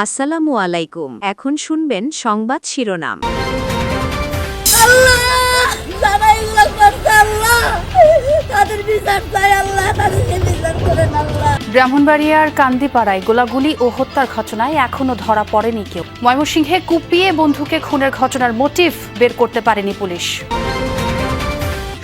আসসালামু আলাইকুম। এখন শুনবেন সংবাদ শিরোনাম। ব্রাহ্মণবাড়িয়ার কান্দিপাড়ায় গোলাগুলি ও হত্যার ঘটনায় এখনো ধরা পড়েনি কেউ। ময়মনসিংহে কুপিয়ে বন্ধুকে খুনের ঘটনার মোটিভ বের করতে পারেনি পুলিশ।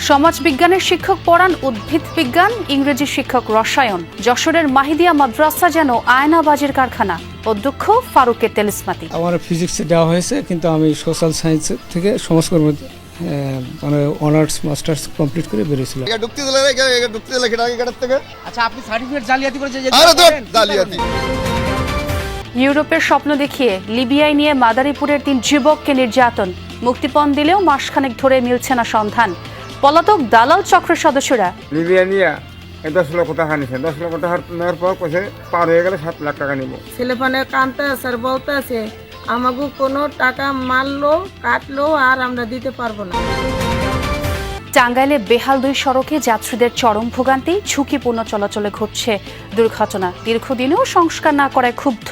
সমাজ বিজ্ঞানের শিক্ষক পড়ান উদ্ভিদ বিজ্ঞান, ইংরেজি শিক্ষক রসায়ন। যশোরের মাহিদিয়া মাদ্রাসা যেন আয়নাবাজির কারখানা। অধ্যক্ষ ফারুকের তেলিসমাতি। আমার ফিজিক্সে দেওয়া হয়েছে, কিন্তু আমি সোশ্যাল সায়েন্স থেকে সমাজকর্ম মানে অনার্স মাস্টার্স কমপ্লিট করে বেরিয়েছিলাম। আচ্ছা, আপনি সার্টিফিকেট জালিয়াতি করেছেন? জালিয়াতি। ইউরোপের স্বপ্ন দেখিয়ে লিবিয়ায় নিয়ে মাদারীপুরের 3 যুবককে নির্যাতন। মুক্তিপণ দিলেও মাসখানেক ধরে মিলছে না সন্ধান। পলাতক দালাল চক্রের সদস্যরা লিবিয়া নিয়ে 10 লক্ষ টাকা নিছে। 10 লক্ষ টাকা নেওয়ার পর কইছে পার হয়ে গেলে 7 লাখ টাকা নিব। ছেলেপানে কানতে স্যার বলতে আছে আমাকে কোনো টাকা মারলো কাটলো আর আমরা দিতে পারবো না। টাঙ্গাইলে বেহাল 2 সড়কে যাত্রীদের চরম ভোগান্তি, ঝুঁকিপূর্ণ চলাচলে ঘটছে দুর্ঘটনা। দীর্ঘদিনেও সংস্কার না করায় ক্ষুব্ধ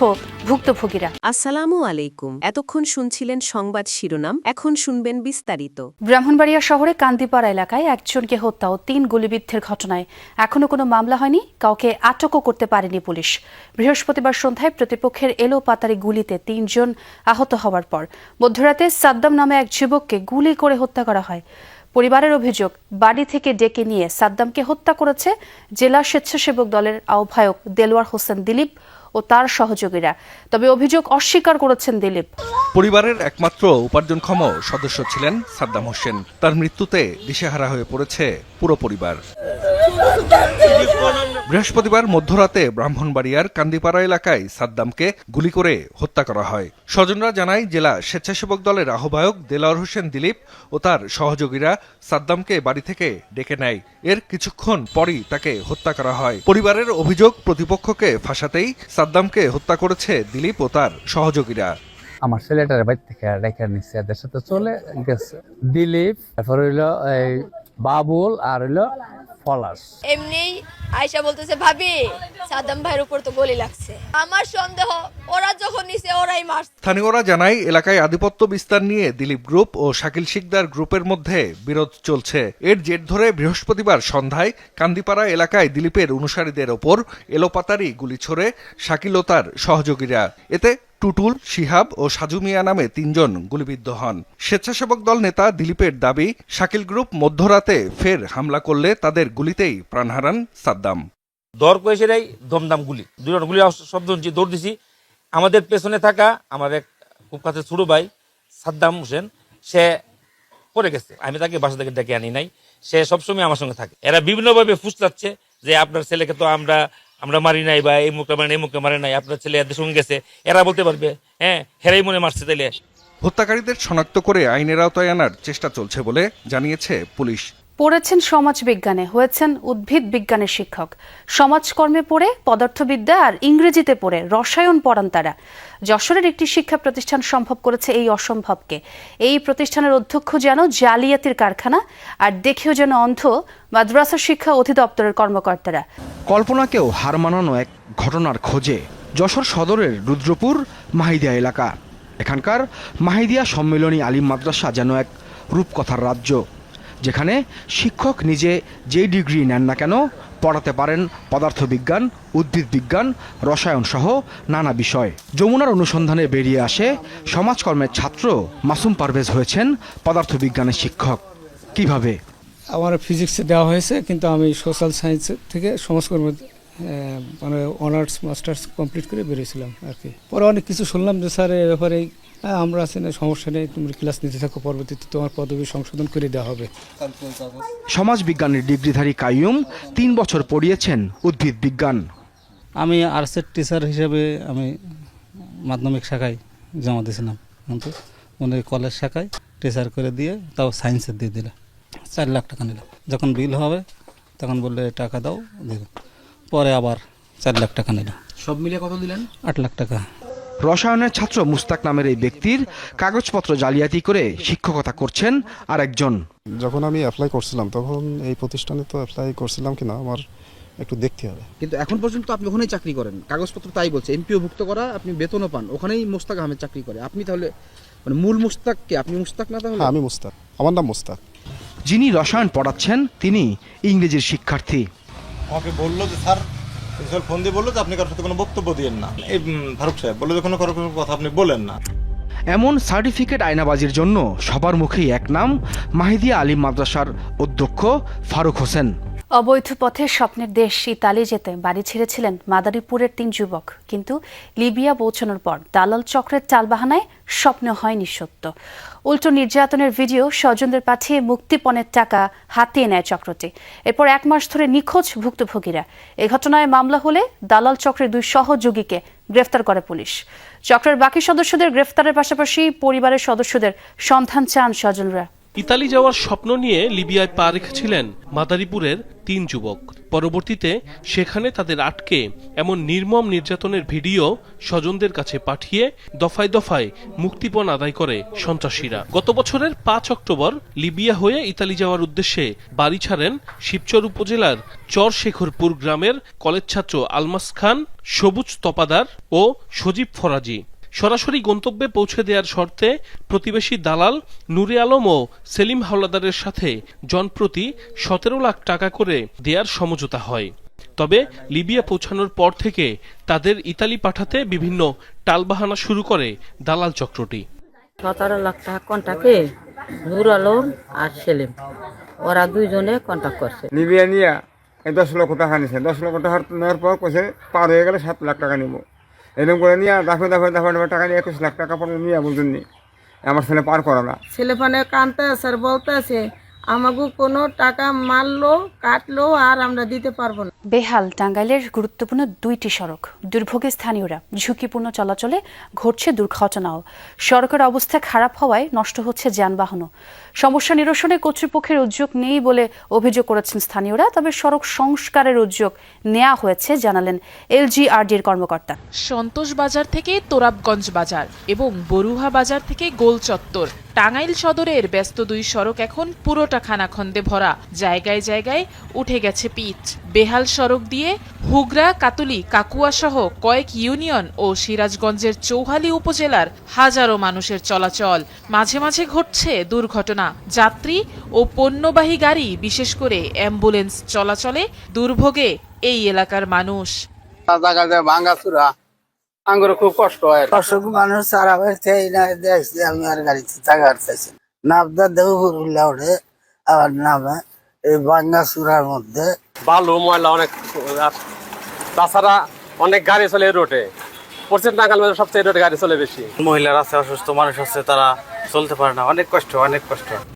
ভুক্তভোগীরা। আসসালামু আলাইকুম। এতক্ষণ শুনছিলেন সংবাদ শিরোনাম, এখন শুনবেন বিস্তারিত। ব্রাহ্মণবাড়িয়া শহরে কান্দিপাড়া এলাকায় একজনকে হত্যা ও 3 গুলিবিদ্ধের ঘটনায় এখনো কোনো মামলা হয়নি, কাউকে আটকও করতে পারেনি পুলিশ। বৃহস্পতিবার সন্ধ্যায় প্রতিপক্ষের এলোপাতাড়ি গুলিতে 3 জন আহত হওয়ার পর মধ্যরাতে সাদ্দাম নামে এক যুবককে গুলি করে হত্যা করা হয়। পরিবারের অভিযোগ, বাড়ি থেকে ডেকে নিয়ে সাদ্দামকে হত্যা করেছে জেলা স্বেচ্ছাসেবক দলের আহ্বায়ক দেলোয়ার হোসেন দিলীপ ও তার সহযোগীরা। তবে অভিযোগ অস্বীকার করেছেন দিলীপ। পরিবারের একমাত্র উপার্জনক্ষম সদস্য ছিলেন সাদ্দাম হোসেন। তার মৃত্যুতে দিশেহারা হয়ে পড়েছে পুরো পরিবার। বৃহস্পতিবার মধ্যরাতে ব্রাহ্মণবাড়িয়ার কান্দিপাড়া এলাকায় সাদ্দামকে গুলি করে হত্যা করা হয়। স্বজনরা জানায়, জেলা স্বেচ্ছাসেবক দলের আহ্বায়ক দেলোয়ার হোসেন দিলীপ ও তার সহযোগীরা সাদ্দামকে বাড়ি থেকে ডেকে নেয়। এর কিছুক্ষণ পরই তাকে হত্যা করা হয়। পরিবারের অভিযোগ, প্রতিপক্ষকে ফাঁসাতেই সাদ্দামকে হত্যা করেছে দিলীপ ও তার সহযোগীরা। আমার ছেলেটার বাড়ি থেকে রেখে নিচ্ছে, এদের সাথে চলে গেছে দিলীপ, তারপর হইলো এই বাবুল আর হইলো পলাশ। এমনি আয়শা বলতেছে, ভাবি সাদ্দাম ভাইয়ের উপর তো গুলি লাগছে। আমার সন্দেহ ওরা যখন নিছে ওরাই মারছে। স্থানীয়রা জানায়, এলাকায় আধিপত্য বিস্তার নিয়ে দিলীপ গ্রুপ ও শাকিল শিকদার গ্রুপের মধ্যে বিরোধ চলছে। এর জের ধরে বৃহস্পতিবার সন্ধ্যায় কান্দিপাড়া এলাকায় দিলীপের অনুসারীদের ওপর এলোপাতাড়ি গুলি ছোড়ে শাকিল ও তার সহযোগীরা। এতে টুটুল, শিহাব ও সাজু মিয়া নামে 3 জন গুলিবিদ্ধ হন। স্বেচ্ছাসেবক দল নেতা দিলীপের দাবি, শাকিল গ্রুপ মধ্যরাতে ফের হামলা করলে তাদের গুলিতেই প্রাণ হারান সাদ্দাম। দর কয়েছেরাই দমদাম গুলি, 2 জন গুলি শব্দ হচ্ছে, দৌড় দিছি। আমাদের পেছনে থাকা আমার এক খুব কাছে ছোট ভাই সাদ্দাম হোসেন, সে পড়ে গেছে। আমি তাকে বাসা থেকে ডেকে আনি নাই, সে সবসময় আমার সঙ্গে থাকে। এরা বিভিন্নভাবে ফুসলাচ্ছে যে আপনার ছেলেকে তো আমরা মারি নাই, বা এই মুখটা মারে, এই মুখটা মারে নাই, আপনার ছেলে এদের সঙ্গে গেছে। এরা বলতে পারবে, হ্যাঁ হেরাই মনে মারছে। তাইলে হত্যাকারীদের শনাক্ত করে আইনের আওতায় আনার চেষ্টা চলছে বলে জানিয়েছে পুলিশ। পড়েছেন সমাজ বিজ্ঞানে, হয়েছেন উদ্ভিদ বিজ্ঞানের শিক্ষক। সমাজকর্মে পড়ে পদার্থবিদ্যা আর ইংরেজিতে পড়ে রসায়ন পড়ান তারা। যশোরের একটি শিক্ষা প্রতিষ্ঠান সম্ভব করেছে এই অসম্ভবকে। এই প্রতিষ্ঠানের অধ্যক্ষ যেন জালিয়াতির কারখানা, আর দেখেও যেন অন্ধ মাদ্রাসা শিক্ষা অধিদপ্তরের কর্মকর্তারা। কল্পনাকেও হার মানানো এক ঘটনার খোঁজে যশোর সদরের রুদ্রপুর মাহিদিয়া এলাকা। এখানকার মাহিদিয়া সম্মিলনী আলিম মাদ্রাসা যেন এক রূপকথার রাজ্য, যেখানে শিক্ষক নিজে যেই ডিগ্রি নেন না কেন পড়াতে পারেন পদার্থবিজ্ঞান, উদ্ভিদ বিজ্ঞান, রসায়ন সহ নানা বিষয়। যমুনার অনুসন্ধানে বেরিয়ে আসে সমাজকর্মের ছাত্র মাসুম পারভেজ হয়েছেন পদার্থবিজ্ঞানের শিক্ষক। কিভাবে? আমার ফিজিক্সে দেওয়া হয়েছে, কিন্তু আমি সোশ্যাল সায়েন্স থেকে সমাজকর্ম মানে অনার্স মাস্টার্স কমপ্লিট করে বেরিয়েছিলাম আর কি। পরে অনেক কিছু শুনলাম যে স্যার এ ব্যাপারে আমরা আছি না, সমস্যা নেই, তুমি ক্লাস নিতে থাকো, পরবর্তীতে তোমার পদবি সংশোধন করে দেওয়া হবে। সমাজ বিজ্ঞানের ডিগ্রিধারী কাইয়ুম 3 বছর পড়িয়েছেন উদ্ভিদ বিজ্ঞান। আমি আর্টসের টিচার হিসেবে আমি মাধ্যমিক শাখায় জমা দিয়েছিলাম, কিন্তু উনি কলেজ শাখায় টিচার করে দিয়ে তাও সায়েন্সের দিয়ে দিল। 4 লাখ টাকা নিল। যখন বিল হবে তখন বললে টাকা দাও, দিল। পরে আবার 4 লাখ টাকা নিল। সব মিলিয়ে কত দিলেন? 8 লাখ টাকা। রসায়নের ছাত্র মুস্তাক নামের এই ব্যক্তির কাগজপত্র জালিয়াতি করে শিক্ষকতা করছেন আরেকজন। যখন আমি অ্যাপ্লাই করছিলাম তখন এই প্রতিষ্ঠানে তো অ্যাপ্লাই করছিলাম কিনা আমার একটু দেখতে হবে। কিন্তু এখন পর্যন্ত আপনি ওখানেই চাকরি করেন, কাগজপত্র তাই বলছে, এমপিও ভুক্ত করা, আপনি বেতনও পান, ওখানেই মোস্তাক আহমেদ চাকরি করে। আপনি তাহলে মানে মূল মোস্তাক কে? আপনি মোস্তাক না তাহলে? হ্যাঁ, আমি মোস্তাক, আমার নাম মোস্তাক। যিনি রসায়ন পড়াচ্ছেন তিনি ইংরেজির শিক্ষার্থী। আমাকে বললো যে স্যার ফোন দিয়ে বললো যে আপনি কারোর সাথে কোনো বক্তব্য দিয়েন না। এই ফারুক সাহেব বললো যে কোনো কথা আপনি বলেন না। এমন সার্টিফিকেট আয়নাবাজির জন্য সবার মুখেই এক নাম, মাহিদিয়া আলিম মাদ্রাসার অধ্যক্ষ ফারুক হোসেন। অবৈধ পথে স্বপ্নের দেশ ইতালি যেতে বাড়ি ছেড়েছিলেন মাদারীপুরের 3 যুবক, কিন্তু লিবিয়া পৌঁছানোর পর দালাল চক্রের টালবাহানায় স্বপ্ন হয়নি সত্য। উল্টো নির্যাতনের ভিডিও স্বজনদের পাঠিয়ে মুক্তিপণের টাকা হাতিয়ে নেয় চক্রটি। এরপর 1 মাস ধরে নিখোঁজ ভুক্তভোগীরা। এই ঘটনায় মামলা হলে দালাল চক্রের 2 সহযোগীকে গ্রেফতার করে পুলিশ। চক্রের বাকি সদস্যদের গ্রেফতারের পাশাপাশি পরিবারের সদস্যদের সন্ধান চান স্বজনরা। ইতালি যাওয়ার স্বপ্ন নিয়ে লিবিয়ায় পা রেখেছিলেন মাদারীপুরের 3 যুবক। পরবর্তীতে সেখানে তাদের আটকে এমন নির্মম নির্যাতনের ভিডিও স্বজনদের কাছে পাঠিয়ে দফায় দফায় মুক্তিপণ আদায় করে সন্ত্রাসীরা। গত বছরের 5 অক্টোবর লিবিয়া হয়ে ইতালি যাওয়ার উদ্দেশ্যে বাড়ি ছাড়েন শিবচর উপজেলার চরশেখরপুর গ্রামের কলেজ ছাত্র আলমাস খান, সবুজ তপাদার ও সজীব ফরাজি। সরাসরি গন্তব্যে পৌঁছে দেওয়ার শর্তে প্রতিবেশী দালাল নূরে আলম ও সেলিম হাওলাদারের সাথে জনপ্রতি 17 লাখ টাকা করে দেওয়ার সমঝোতা হয়। তবে লিবিয়া পৌঁছানোর পর থেকে তাদের ইতালি পাঠাতে বিভিন্ন টালবাহানা শুরু করে দালাল চক্রটি। 17 লাখ টাকা কন্ট্যাক্টে নূর আলম আর সেলিম, ওরা 2 জনে কন্ট্যাক্ট করছে। লিবিয়া নিয়ে 10 লক্ষ টাকা নিছে। 10 লক্ষ টাকা নেওয়ার পর কইছে পার হয়ে গেলে 7 লাখ টাকা নিব। এরকম করে নিয়ে দাফে টাকা নিয়ে 21 লাখ টাকা পর্যন্ত নিয়ে বুঝুন নি আমার ছেলে পার করা না। ছেলেফানে কানতে স্যার বলতেছে আমাকে কোনো টাকা মারলো কাটলো আর আমরা দিতে পারবো না। বেহাল টাঙ্গাইলের গুরুত্বপূর্ণ 2টি সড়ক, দুর্ভোগে স্থানীয়রা, ঝুঁকিপূর্ণ চলাচলে ঘটছে দুর্ঘটনাও। সড়কের অবস্থা খারাপ হওয়ায় নষ্ট হচ্ছে যানবাহনও। সমস্যা নিরসনে কর্তৃপক্ষের উদ্যোগ নেই বলে অভিযোগ করেছেন স্থানীয়রা। তবে সড়ক সংস্কারের উদ্যোগ নেওয়া হয়েছে জানালেন এলজিআরডির কর্মকর্তা। সন্তোষ বাজার থেকে তোরাবগঞ্জ বাজার এবং বরুহা বাজার থেকে গোল চত্বর, টাঙ্গাইল সদরের ব্যস্ত 2 সড়ক এখন পুরোটা খানাখন্দে ভরা। জায়গায় জায়গায় উঠে গেছে পিচ। বেহাল সড়ক দিয়ে হুগরা, কাতুলি, কাকুয়া সহ কয়েক ইউনিয়ন ও সিরাজগঞ্জের চৌহালি উপজেলার হাজারো মানুষের চলাচল। মাঝে মাঝে ঘটছে দুর্ঘটনা। যাত্রী ও পণ্যবাহী গাড়ি, বিশেষ করে অ্যাম্বুলেন্স চলাচলে দুর্ভোগে এই এলাকার মানুষ। আঙ্গুর খুব কষ্ট হয়, কষ্ট মানুষ সারা হয়েছে। আমি আর গাড়িতে টাকা চাইছি, নামটা দেবো উঠে আবার নামে এই বাঙ্গা চূড়ার মধ্যে বালু ময়লা অনেক। তাছাড়া অনেক গাড়ি চলে রোডে, পশ্চিম টাঙ্গাইল সবচেয়ে রোডে গাড়ি চলে বেশি। মহিলারা আছে, অসুস্থ মানুষ আছে, তারা চলতে পারে না, অনেক কষ্ট।